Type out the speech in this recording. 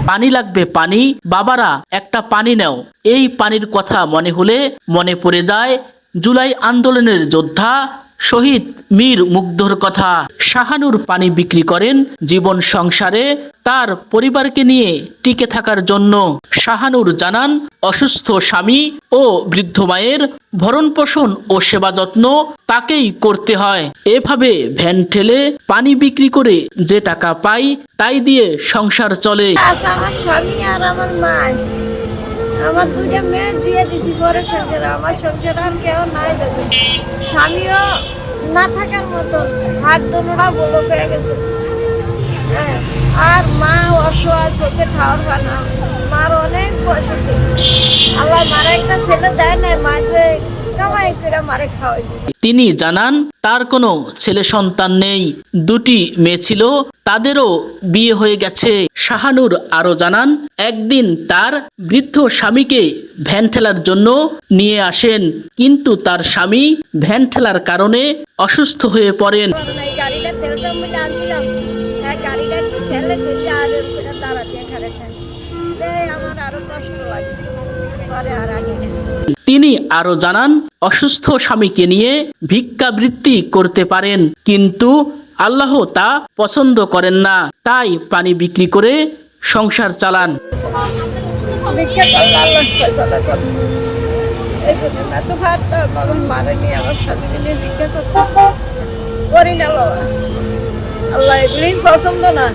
পানি লাগবে পানি, বাবারা একটা পানি নাও। এই পানির কথা মনে হলে মনে পড়ে যায় জুলাই আন্দোলনের যোদ্ধা শহীদ মীর মুগ্ধর কথা। শাহানূর পানি বিক্রি করেন জীবন সংসারে তার পরিবারকে নিয়ে টিকে থাকার জন্য। শাহানূর জানান, অসুস্থ স্বামী ও বৃদ্ধ মায়ের ভরণ পোষণ ও সেবা যত্ন তাকেই করতে হয়। এভাবে ভ্যান ঠেলে পানি বিক্রি করে যে টাকা পাই তাই দিয়ে সংসার চলে। আমার স্বামী আর আমার মা, আমার দুইটা মেয়ে দিয়ে দিছি পরে সংসার। আমার সংসার আর কেউ নাই, স্বামীও না থাকার মতো, হাত দোনোটা বলো পেয়ে গেছে। আর মা অসহায়, চোখে খাওয়ার পানা, মার অনেক পয়সা ছিল। আল্লাহ মারা একটা ছেলে দেয় না, মাঝে কামাই করে মারে খাওয়াই। তিনি জানান তার কোনো ছেলে সন্তান নেই, দুটি মেয়ে ছিল, তাদেরও বিয়ে হয়ে গেছে। শাহানূর আরো জানান, একদিন তার বৃদ্ধ স্বামীকে ভ্যান ঠেলার জন্য নিয়ে আসেন, কিন্তু তার স্বামী ভ্যান ঠেলার কারণে অসুস্থ হয়ে পড়েন। গাড়িটা ঠেলতাম বলে আনছিলাম, গাড়িটা একটু ঠেলে ঠেলে আর দাঁড়াতে খারে আমার আরো কষ্ট লাগে, পরে আর আনি না। তিনি আরো জানান, অসুস্থ স্বামীকে নিয়ে ভিক্ষাবৃত্তি করতে পারেন, কিন্তু আল্লাহ তা পছন্দ করেন না, তাই পানি বিক্রি করে সংসার চালান। ভিক্ষা করলে আল্লাহ ফয়সালা করে। এই জন্য এত ভাবতে বাবা মারেনি, আমার স্বামীকে নিয়ে ভিক্ষা করতে করি না বাবা। আল্লাহ এগুলোই পছন্দ না।